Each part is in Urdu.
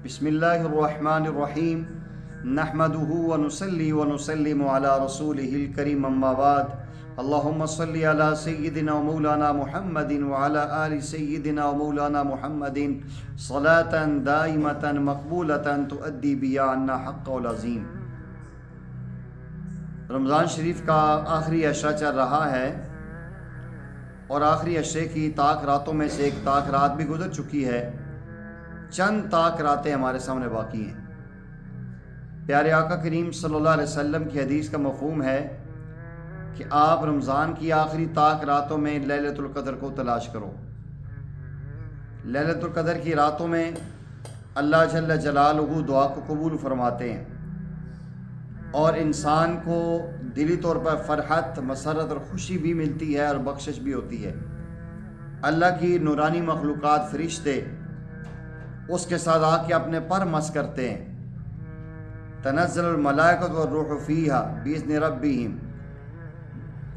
بسم اللہ الرحمن الرحیم نحمدہ ونصلی ونسلم علی رسولہ الکریم اما بعد اللہم صلی علی سیدنا و مولانا محمد وعلی آل سیدنا و مولانا محمد صلاة دائمة مقبولة تؤدی بیا عنا حق العظیم۔ رمضان شریف کا آخری عشرہ چل رہا ہے اور آخری عشرے کی طاق راتوں میں سے ایک طاق رات بھی گزر چکی ہے۔ چند طاق راتیں ہمارے سامنے باقی ہیں۔ پیارے آقا کریم صلی اللہ علیہ وسلم کی حدیث کا مفہوم ہے کہ آپ رمضان کی آخری طاق راتوں میں لیلۃ القدر کو تلاش کرو۔ لیلۃ القدر کی راتوں میں اللہ جل جلالہ دعا کو قبول فرماتے ہیں اور انسان کو دلی طور پر فرحت، مسرت اور خوشی بھی ملتی ہے اور بخشش بھی ہوتی ہے۔ اللہ کی نورانی مخلوقات فرشتے اس کے ساتھ آ کے اپنے پر مس کرتے ہیں۔ تنزل الملائکۃ والروح فیہا بإذن ربہم،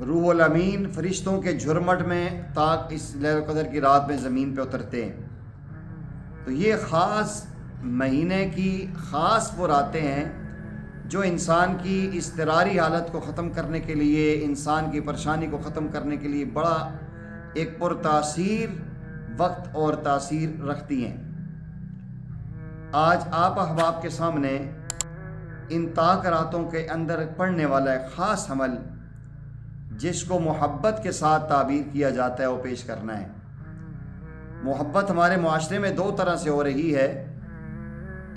روح الامین فرشتوں کے جھرمٹ میں طاق اس لیلۃ القدر کی رات میں زمین پہ اترتے ہیں۔ تو یہ خاص مہینے کی خاص وہ راتیں ہیں جو انسان کی اضطراری حالت کو ختم کرنے کے لیے، انسان کی پریشانی کو ختم کرنے کے لیے بڑا ایک پرتاثیر وقت اور تاثیر رکھتی ہیں۔ آج آپ احباب کے سامنے ان طاق راتوں کے اندر پڑھنے والا ایک خاص عمل جس کو محبت کے ساتھ تعبیر کیا جاتا ہے وہ پیش کرنا ہے۔ محبت ہمارے معاشرے میں دو طرح سے ہو رہی ہے۔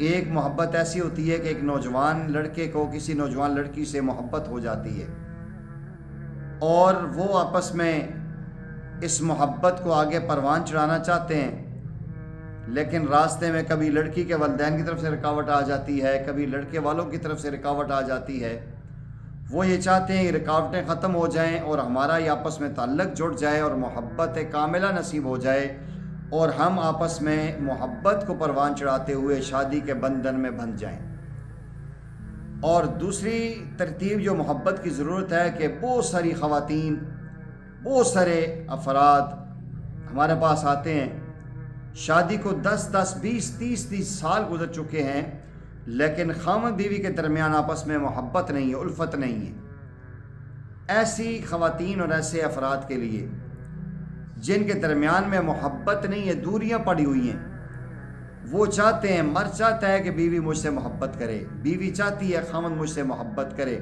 ایک محبت ایسی ہوتی ہے کہ ایک نوجوان لڑکے کو کسی نوجوان لڑکی سے محبت ہو جاتی ہے اور وہ آپس میں اس محبت کو آگے پروان چڑھانا چاہتے ہیں، لیکن راستے میں کبھی لڑکی کے والدین کی طرف سے رکاوٹ آ جاتی ہے، کبھی لڑکے والوں کی طرف سے رکاوٹ آ جاتی ہے۔ وہ یہ چاہتے ہیں یہ رکاوٹیں ختم ہو جائیں اور ہمارا یہ آپس میں تعلق جڑ جائے اور محبت کاملہ نصیب ہو جائے اور ہم آپس میں محبت کو پروان چڑھاتے ہوئے شادی کے بندھن میں بندھ جائیں۔ اور دوسری ترتیب جو محبت کی ضرورت ہے کہ بہت ساری خواتین، بہت سارے افراد ہمارے پاس آتے ہیں، شادی کو 10 20 30 سال گزر چکے ہیں لیکن خاوند بیوی کے درمیان آپس میں محبت نہیں ہے، الفت نہیں ہے۔ ایسی خواتین اور ایسے افراد کے لیے جن کے درمیان میں محبت نہیں ہے، دوریاں پڑی ہوئی ہیں، وہ چاہتے ہیں، مرد چاہتا ہے کہ بیوی مجھ سے محبت کرے، بیوی چاہتی ہے خاوند مجھ سے محبت کرے۔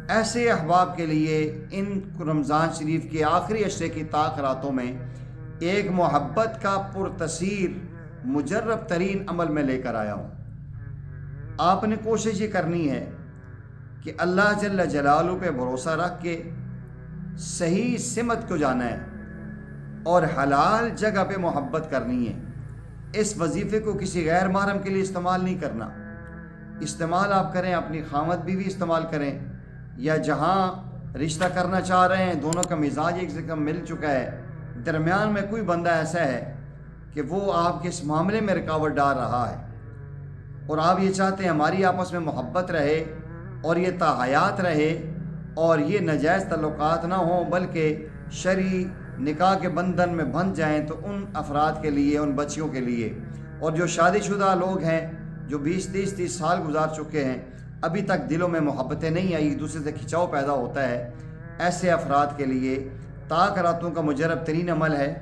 ایسے احباب کے لیے ان رمضان شریف کے آخری عشرے کی طاق راتوں میں ایک محبت کا پرتاثیر مجرب ترین عمل میں لے کر آیا ہوں۔ آپ نے کوشش یہ کرنی ہے کہ اللہ جل جلالہ پہ بھروسہ رکھ کے صحیح سمت کو جانا ہے اور حلال جگہ پہ محبت کرنی ہے۔ اس وظیفے کو کسی غیر محرم کے لیے استعمال نہیں کرنا۔ استعمال آپ کریں، اپنی خاوند بیوی استعمال کریں، یا جہاں رشتہ کرنا چاہ رہے ہیں دونوں کا مزاج ایک جگہ مل چکا ہے، درمیان میں کوئی بندہ ایسا ہے کہ وہ آپ کے اس معاملے میں رکاوٹ ڈال رہا ہے اور آپ یہ چاہتے ہیں ہماری آپس میں محبت رہے اور یہ تاحیات رہے اور یہ ناجائز تعلقات نہ ہوں بلکہ شرعی نکاح کے بندھن میں بندھ جائیں، تو ان افراد کے لیے، ان بچیوں کے لیے، اور جو شادی شدہ لوگ ہیں جو 20 30 سال گزار چکے ہیں، ابھی تک دلوں میں محبتیں نہیں آئی، ایک دوسرے سے کھچاؤ پیدا ہوتا ہے، ایسے افراد کے لیے طاق راتوں کا مجرب ترین عمل ہے۔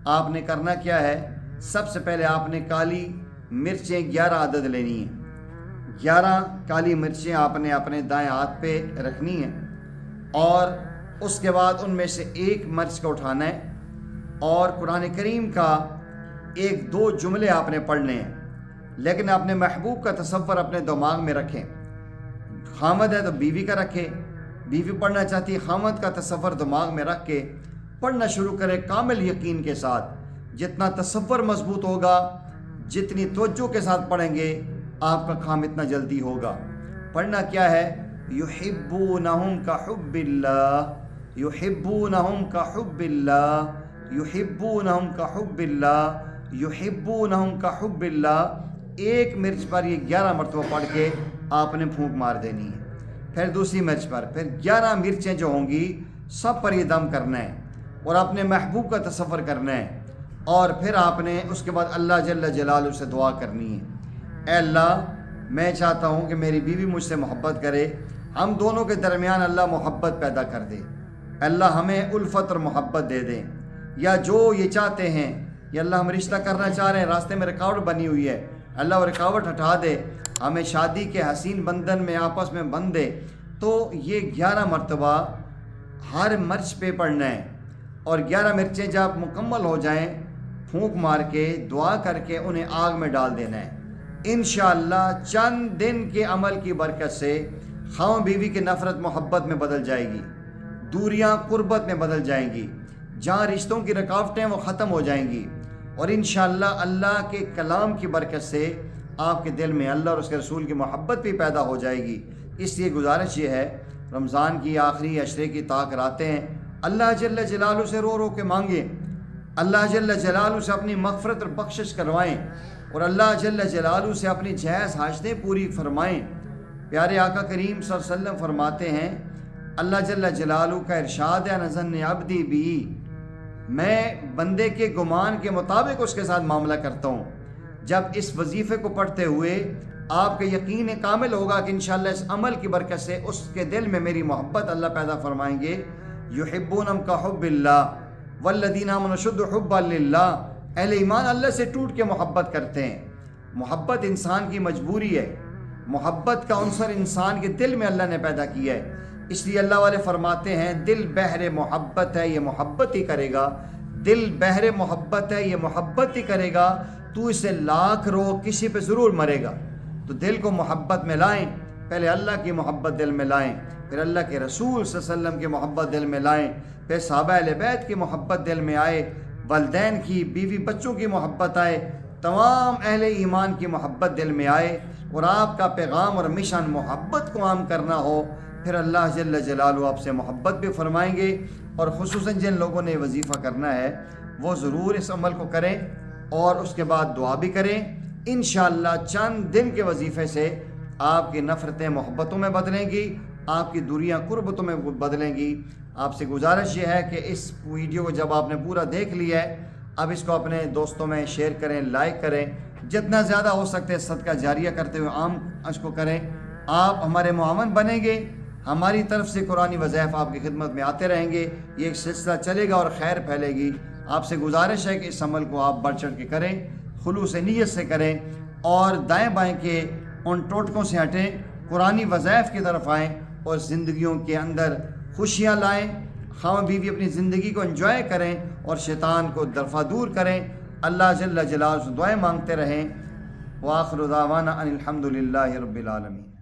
آپ نے کرنا کیا ہے؟ سب سے پہلے آپ نے کالی مرچیں 11 عدد لینی ہیں۔ 11 کالی مرچیں آپ نے اپنے دائیں ہاتھ پہ رکھنی ہیں اور اس کے بعد ان میں سے ایک مرچ کو اٹھانا ہے اور قرآن کریم کا 1-2 جملے آپ نے پڑھنے ہیں، لیکن اپنے محبوب کا تصور اپنے دماغ میں رکھیں۔ خامد ہے تو بیوی کا رکھے، بیوی پڑھنا چاہتی ہے، خامد کا تصور دماغ میں رکھ کے پڑھنا شروع کرے کامل یقین کے ساتھ۔ جتنا تصور مضبوط ہوگا، جتنی توجہ کے ساتھ پڑھیں گے، آپ کا کام اتنا جلدی ہوگا۔ پڑھنا کیا ہے؟ یحبونہم کحب اللہ، یحبونہم کحب اللہ، یحبونہم کحب اللہ، یحبونہم کحب اللہ۔ ایک مرچ پر یہ 11 مرتبہ پڑھ کے آپ نے پھونک مار دینی ہے۔ پھر دوسری مرچ پر، پھر 11 مرچیں جو ہوں گی سب پر یہ دم کرنا ہے اور اپنے محبوب کا تصور کرنا ہے، اور پھر آپ نے اس کے بعد اللہ جل جلالہ سے دعا کرنی ہے۔ اے اللہ میں چاہتا ہوں کہ میری بیوی مجھ سے محبت کرے، ہم دونوں کے درمیان اللہ محبت پیدا کر دے، اللہ ہمیں الفت اور محبت دے دیں، یا جو یہ چاہتے ہیں یا اللہ ہم رشتہ کرنا چاہ رہے ہیں، راستے میں رکاوٹ بنی ہوئی ہے، اللہ وہ رکاوٹ ہٹا دے، ہمیں شادی کے حسین بندھن میں آپس میں بندھ دے۔ تو یہ 11 مرتبہ ہر مرچ پہ پڑھنا ہے، اور 11 مرچیں جب مکمل ہو جائیں پھونک مار کے دعا کر کے انہیں آگ میں ڈال دینا ہے۔ انشاءاللہ چند دن کے عمل کی برکت سے خواہاں بیوی کی نفرت محبت میں بدل جائے گی، دوریاں قربت میں بدل جائیں گی، جہاں رشتوں کی رکاوٹیں وہ ختم ہو جائیں گی، اور انشاءاللہ اللہ کے کلام کی برکت سے آپ کے دل میں اللہ اور اس کے رسول کی محبت بھی پیدا ہو جائے گی۔ اس لیے گزارش یہ ہے، رمضان کی آخری عشرے کی طاق راتیں ہیں، اللہ جل جلالہ سے رو رو کے مانگیں، اللہ جل جلالہ سے اپنی مغفرت اور بخشش کروائیں، اور اللہ جل جلالہ سے اپنی جائز حاجتیں پوری فرمائیں۔ پیارے آقا کریم صلی اللہ علیہ وسلم فرماتے ہیں، اللہ جل جلالہ کا ارشاد ہے، نظن عبدی بھی، میں بندے کے گمان کے مطابق اس کے ساتھ معاملہ کرتا ہوں۔ جب اس وظیفے کو پڑھتے ہوئے آپ کے یقین کامل ہوگا کہ انشاءاللہ اس عمل کی برکت سے اس کے دل میں میری محبت اللہ پیدا فرمائیں گے۔ یحبونہم کا حب اللہ والذین آمنوا اشد حبا للہ، اہل ایمان اللہ سے ٹوٹ کے محبت کرتے ہیں۔ محبت انسان کی مجبوری ہے، محبت کا عنصر انسان کے دل میں اللہ نے پیدا کیا ہے، اس لیے اللہ والے فرماتے ہیں دل بحر محبت ہے، یہ محبت ہی کرے گا، دل بحر محبت ہے، یہ محبت ہی کرے گا، تو اسے لاکھ رو کسی پہ ضرور مرے گا۔ تو دل کو محبت میں لائیں، پہلے اللہ کی محبت دل میں لائیں، پھر اللہ کے رسول صلی اللہ علیہ وسلم کی محبت دل میں لائیں، پھر صحابہ اہل بیت کی محبت دل میں آئے، والدین کی، بیوی بچوں کی محبت آئے، تمام اہل ایمان کی محبت دل میں آئے، اور آپ کا پیغام اور مشن محبت کو عام کرنا ہو، پھر اللہ جل جلالہ آپ سے محبت بھی فرمائیں گے۔ اور خصوصاً جن لوگوں نے وظیفہ کرنا ہے وہ ضرور اس عمل کو کریں، اور اس کے بعد دعا بھی کریں۔ انشاءاللہ چند دن کے وظیفے سے آپ کی نفرتیں محبتوں میں بدلیں گی، آپ کی دوریاں قربتوں میں بدلیں گی۔ آپ سے گزارش یہ ہے کہ اس ویڈیو کو جب آپ نے پورا دیکھ لیا ہے، اب اس کو اپنے دوستوں میں شیئر کریں، لائک کریں، جتنا زیادہ ہو سکتے ہیں صدقہ جاریہ کرتے ہوئے عام اس کو کریں۔ آپ ہمارے معاون بنیں گے، ہماری طرف سے قرآنی وظائف آپ کی خدمت میں آتے رہیں گے، یہ ایک سلسلہ چلے گا اور خیر پھیلے گی۔ آپ سے گزارش ہے کہ اس عمل کو آپ بڑھ چڑھ کے کریں، خلوص نیت سے کریں، اور دائیں بائیں کے ان ٹوٹکوں سے ہٹیں، قرآنی وظائف کی طرف آئیں، اور زندگیوں کے اندر خوشیاں لائیں، خواہاں بیوی اپنی زندگی کو انجوائے کریں، اور شیطان کو دفع دور کریں۔ اللہ جل جلالہ سے دعائیں مانگتے رہیں۔ وآخر دعوانا ان الحمد للہ رب العالمین۔